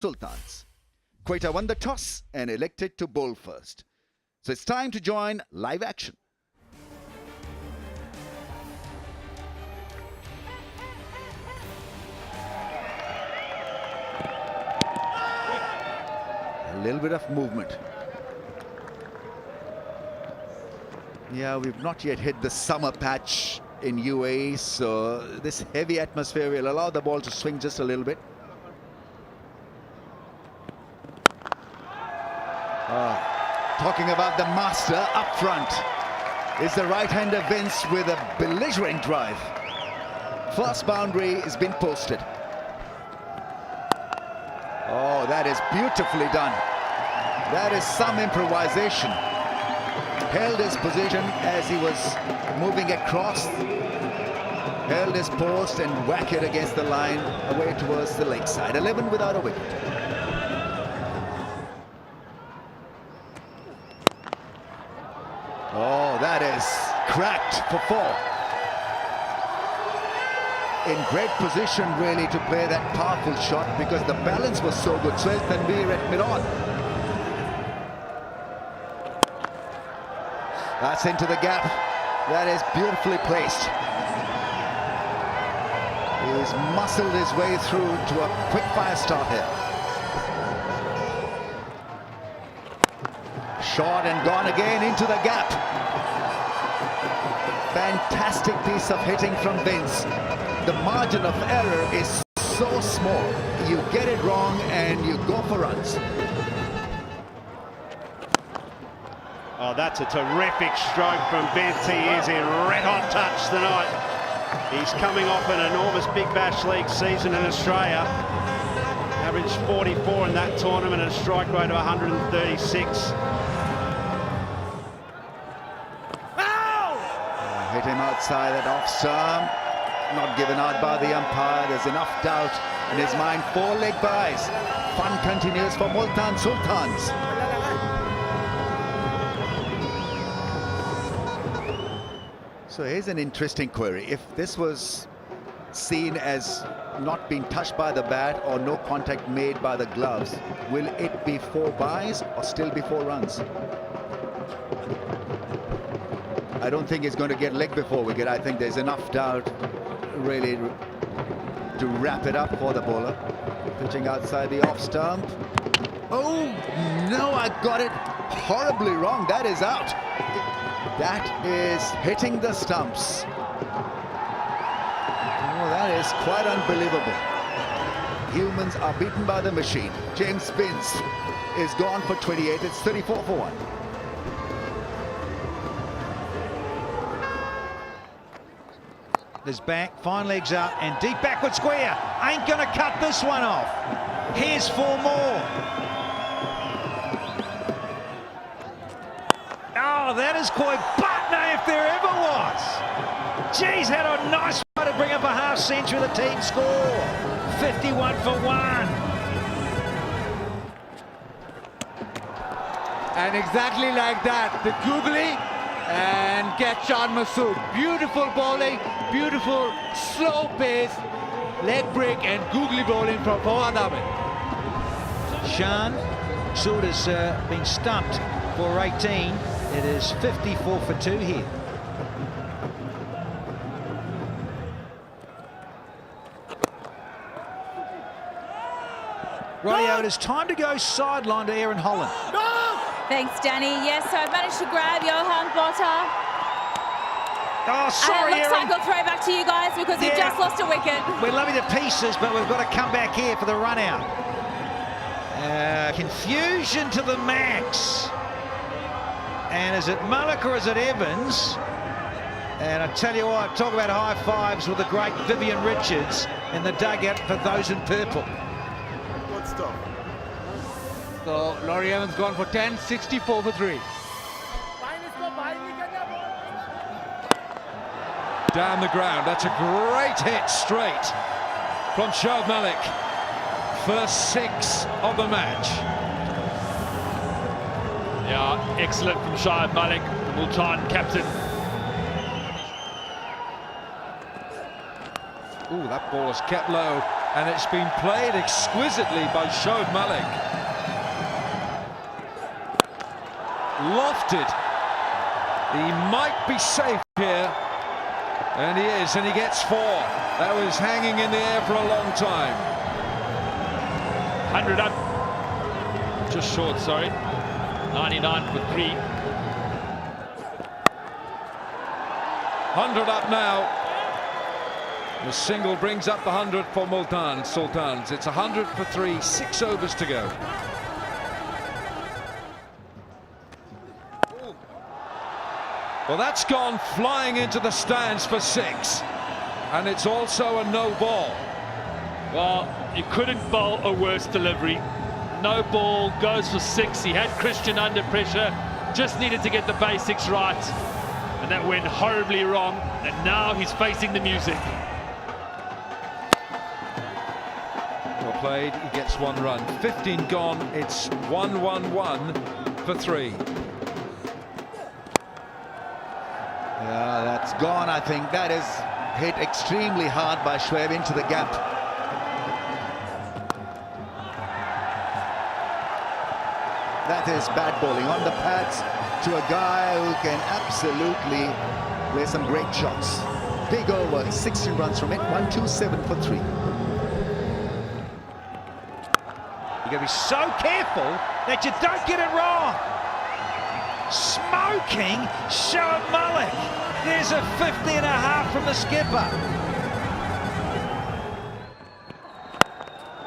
Sultans. Quetta won the toss and elected to bowl first. So it's time to join live action. A little bit of movement. Yeah, we've not yet hit the summer patch in UAE, so this heavy atmosphere will allow the ball to swing just a little bit. Talking about the master up front is the right-hander Vince with a belligerent drive. First boundary has been posted. Oh, that is beautifully done. That is some improvisation. Held his position as he was moving across. Held his post and whacked it against the line away towards the leg side. 11 without a wicket. Oh, that is cracked for 4. In great position really to play that powerful shot because the balance was so good. Swell Tanveer at mid-on. That's into the gap. That is beautifully placed. He's muscled his way through to a quick fire start here. Shot and gone again into the gap. Fantastic piece of hitting from Vince. The margin of error is so small. You get it wrong and you go for runs. Oh, that's a terrific stroke from Vince. He is in red-hot touch tonight. He's coming off an enormous Big Bash League season in Australia. Averaged 44 in that tournament and a strike rate of 136. Hit him outside that off stump. Not given out by the umpire. There's enough doubt in his mind. 4 leg byes. Fun continues for Multan Sultans. So here's an interesting query. If this was seen as not being touched by the bat or no contact made by the gloves, will it be 4 byes or still be 4 runs? I don't think it's going to get leg before wicket. I think there's enough doubt really to wrap it up for the bowler. Pitching outside the off stump. Oh, no, I got it horribly wrong. That is out. That is hitting the stumps. Oh, that is quite unbelievable. Humans are beaten by the machine. James Vince is gone for 28. It's 34 for 1. There's back, fine legs up, and deep backward square. Ain't gonna cut this one off. Here's 4 more. Oh, that is quite Butner if there ever was. Geez, had a nice way to bring up a half century of the team score. 51 for 1. And exactly like that, the googly and get Shan Masood. Beautiful bowling, beautiful slow pace, leg break and googly bowling from Fawad Ahmed. Shan Masood has been stumped for 18. It is 54 for 2 here. Rightio, it is time to go sideline to Aaron Holland. Thanks, Danny. Yes, so I've managed to grab Johan Botta. Oh, sorry, and it looks Aaron. like I'll throw back to you guys because we've just lost a wicket. We love you to pieces, but we've got to come back here for the run out. Confusion to the max. And is it Mullock or is it Evans? And I tell you what, talk about high fives with the great Vivian Richards in the dugout for those in purple. Good stuff. So Laurie Evans gone for 10, 64 for 3. Down the ground, that's a great hit straight from Shoaib Malik. First 6 of the match. Yeah, excellent from Shoaib Malik, the Multan captain. Ooh, that ball is kept low. and it's been played exquisitely by Shoaib Malik. Lofted. He might be safe here, and he is, and he gets 4. That was hanging in the air for a long time. 100 up. Just short, sorry. 99 for 3. 100 up now. The single brings up the 100 for Multan Sultans. It's 100 for 3, 6 overs to go. Well, that's gone flying into the stands for 6. And it's also a no ball. Well, you couldn't bowl a worse delivery. No ball, goes for 6. He had Christian under pressure. Just needed to get the basics right. And that went horribly wrong. And now he's facing the music. Well played, he gets 1 run. 15 gone, it's 1-1-1 for 3. Yeah, that's gone, I think. That is hit extremely hard by Shoaib into the gap. That is bad bowling on the pads to a guy who can absolutely play some great shots. Big over, 16 runs from it, 127 for 3. You've got to be so careful that you don't get it wrong. Smoking Shoaib Malik. There's a 50 and a half from the skipper.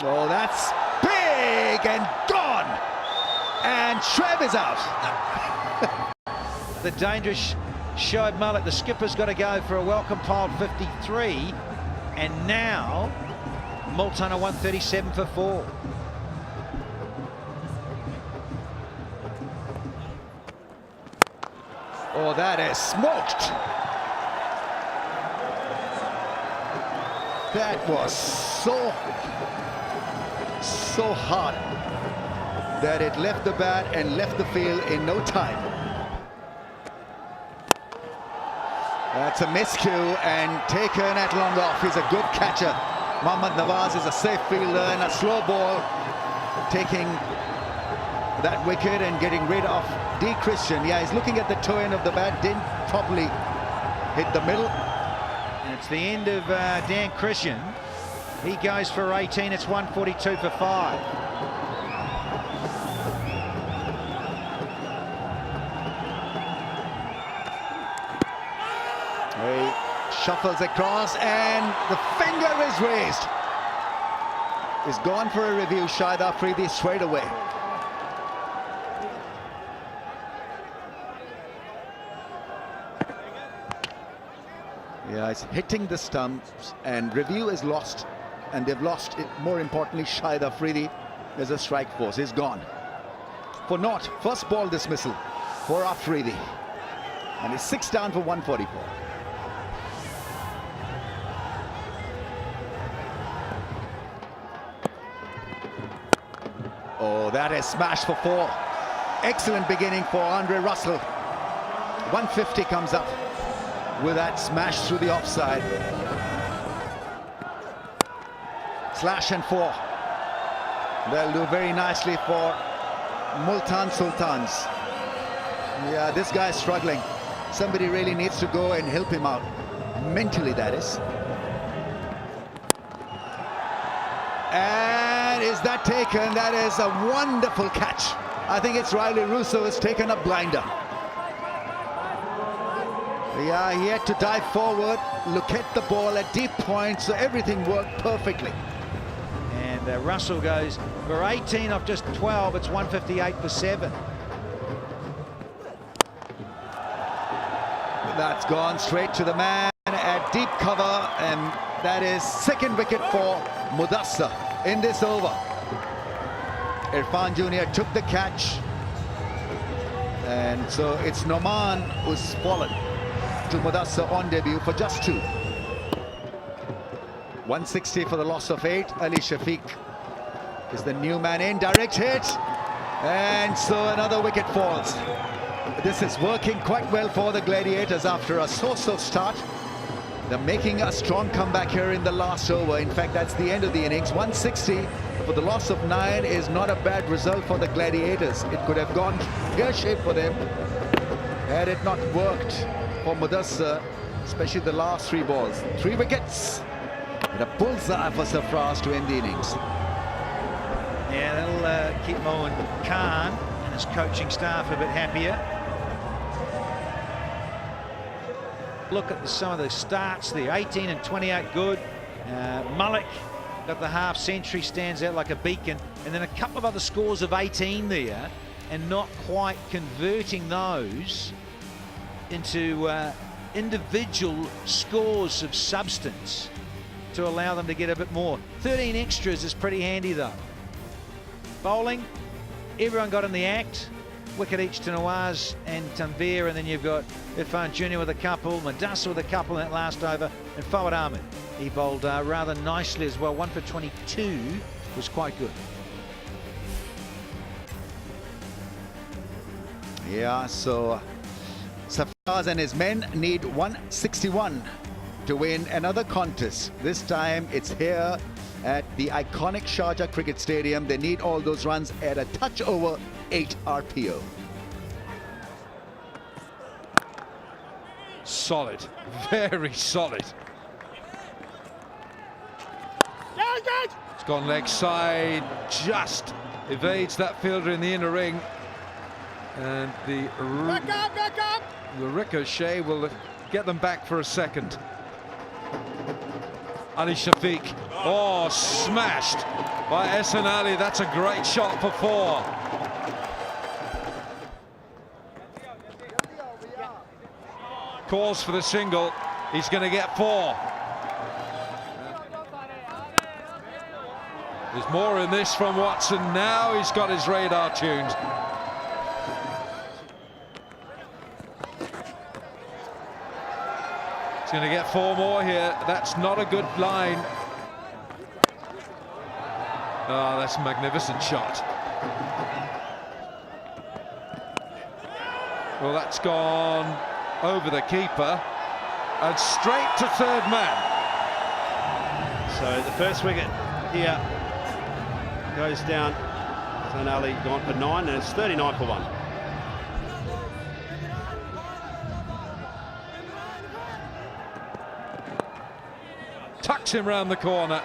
Oh, that's big and gone. And Shoaib is out. The dangerous Shoaib Malik. The skipper's got to go for a well-compiled 53. And now Multan are 137 for 4. Oh, that is smoked. That was so hard that it left the bat and left the field in no time. That's a miscue and taken at long off. He's a good catcher. Mohammad Nawaz is a safe fielder, and a slow ball taking that wicket and getting rid of D. Christian. Yeah, he's looking at the toe end of the bat, didn't properly hit the middle. And it's the end of Dan Christian. He goes for 18. It's 142 for 5. He shuffles across and the finger is raised. He's gone for a review. Shahid Afridi straight away. Yeah, it's hitting the stumps, and review is lost, and they've lost it. More importantly, Shahid Afridi as a strike force is gone for naught. First ball dismissal for Afridi, and he's 6 down for 144. Oh, that is smashed for 4. Excellent beginning for Andre Russell. 150 comes up with that smash through the offside. Slash and 4. They'll do very nicely for Multan Sultans. Yeah, this guy's struggling. Somebody really needs to go and help him out. Mentally, that is. And is that taken? That is a wonderful catch. I think it's Riley Russo who's taken a blinder. Yeah, he had to dive forward, look at the ball at deep point, so everything worked perfectly. And Russell goes for 18 off just 12. It's 158 for 7. That's gone straight to the man at deep cover, and that is second wicket for Mudassar in this over. Irfan Jr. took the catch, and so it's Noman who's fallen to Mudassar on debut for just 2. 160 for the loss of 8. Ali Shafiq is the new man in. Direct hit, and so another wicket falls. This is working quite well for the Gladiators after a so-so start. They're making a strong comeback here in the last over. In fact, that's the end of the innings. 160 for the loss of 9 is not a bad result for the Gladiators. It could have gone pear-shaped for them had it not worked for Mudassar, especially the last 3 balls. 3 wickets and a bullseye for Sarfraz to end the innings. Yeah, that'll keep Mohan Khan and his coaching staff a bit happier. Look at some of the starts there. 18 and 28 good. Malik got the half century, stands out like a beacon, and then a couple of other scores of 18 there, and not quite converting those into individual scores of substance to allow them to get a bit more. 13 extras is pretty handy though. Bowling, everyone got in the act. Wicket each to Nawaz and Tanvir, and then you've got Irfan Jr. with a couple, Mudassar with a couple in that last over, and Fawad Ahmed. He bowled rather nicely as well. 1 for 22 was quite good. Yeah, so Sarfraz and his men need 161 to win another contest. This time it's here at the iconic Sharjah Cricket Stadium. They need all those runs at a touch over 8 RPO. Solid, very solid. It's gone leg side, just evades that fielder in the inner ring. And the ricochet will get them back for a second. Ali Shafiq, oh, smashed by Ehsan Ali. That's a great shot for 4. Calls for the single. He's going to get 4. There's more in this from Watson. Now he's got his radar tuned. He's going to get 4 more here. That's not a good line. Oh, that's a magnificent shot. Well, that's gone over the keeper and straight to 3rd man. So the first wicket here goes down. Ehsan Ali gone for 9, and it's 39 for 1. Tucks him round the corner,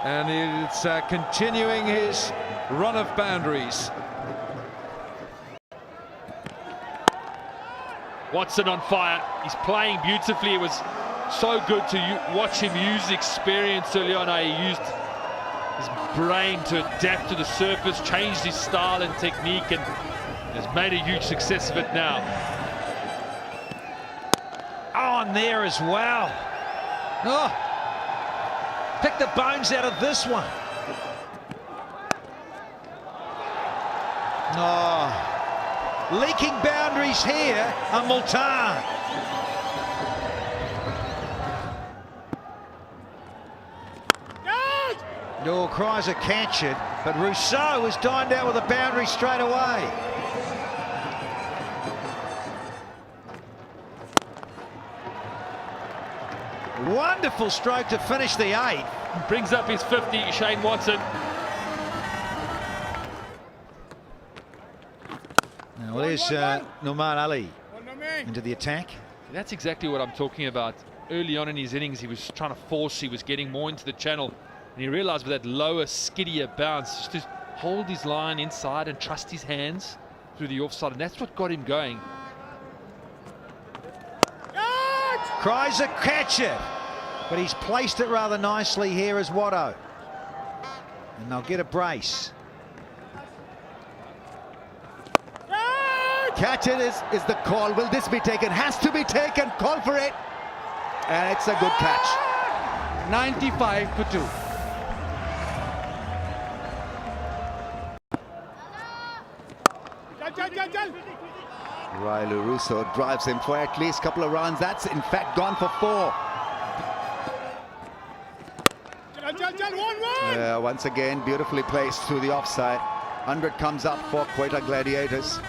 and it's continuing his run of boundaries. Watson on fire. He's playing beautifully. It was so good to watch him use experience early on. He used his brain to adapt to the surface, changed his style and technique, and has made a huge success of it now. On there as well. Oh, pick the bones out of this one. Oh, leaking boundaries here on Multan. No, cries a catch it, but Rousseau has dined out with a boundary straight away. Wonderful stroke to finish the 8. Brings up his 50, Shane Watson. Now there's Nouman Ali into the attack. That's exactly what I'm talking about. Early on in his innings, he was trying to force, he was getting more into the channel, and he realized with that lower, skiddier bounce, just to hold his line inside and trust his hands through the offside, and that's what got him going. Cries a catch it, but he's placed it rather nicely here as Watto. And they'll get a brace. Catch it is the call. Will this be taken? Has to be taken. Call for it. And it's a good catch. 95 for 2. Riley Russo drives him for at least a couple of runs. That's in fact gone for 4. Once again, beautifully placed through the offside. 100 comes up for Quetta Gladiators.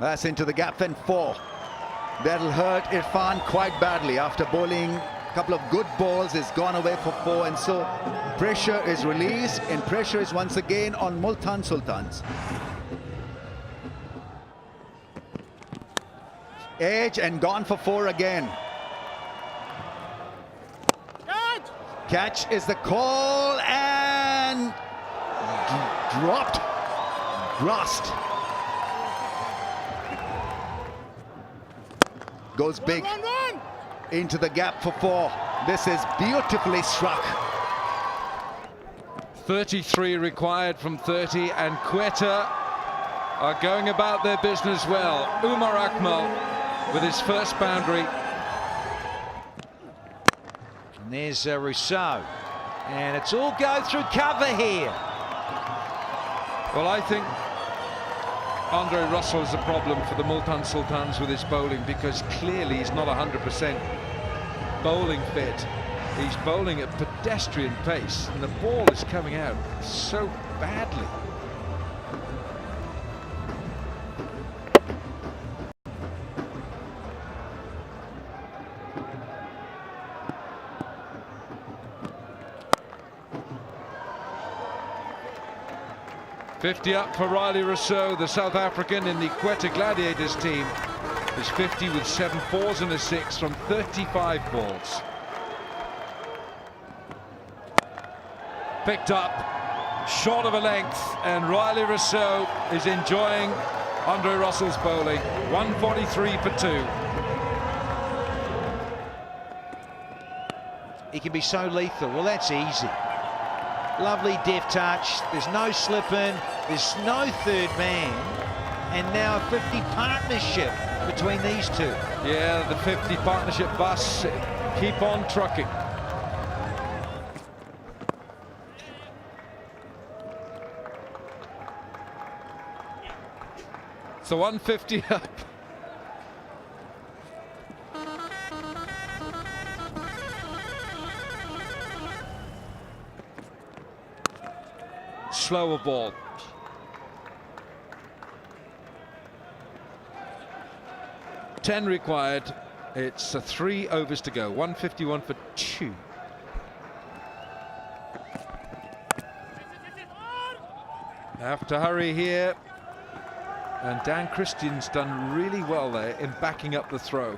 That's into the gap and 4. That'll hurt Irfan quite badly. After bowling a couple of good balls, he's gone away for 4, and so pressure is released, and pressure is once again on Multan Sultans. Edge and gone for 4 again. Catch is the call, and dropped, grasped. Goes big into the gap for 4. This is beautifully struck. 33 required from 30, and Quetta are going about their business well. Umar Akmal with his first boundary. And there's Rousseau. And it's all go through cover here. Well, I think Andre Russell is a problem for the Multan Sultans with his bowling, because clearly he's not 100% bowling fit. He's bowling at pedestrian pace, and the ball is coming out so badly. .50 up for Riley Rousseau, the South African in the Quetta Gladiators team. He's 50 with 7 fours and a 6 from 35 balls. Picked up, short of a length, and Riley Rousseau is enjoying Andre Russell's bowling. 143 for 2. He can be so lethal. Well, that's easy. Lovely deft touch. There's no slipping. There's no third man. And now a 50 partnership between these two. Yeah, the 50 partnership bus keep on trucking. So 150 up. Slower ball. Ten required. It's 3 overs to go. 151 for 2. Have to hurry here. And Dan Christian's done really well there in backing up the throw.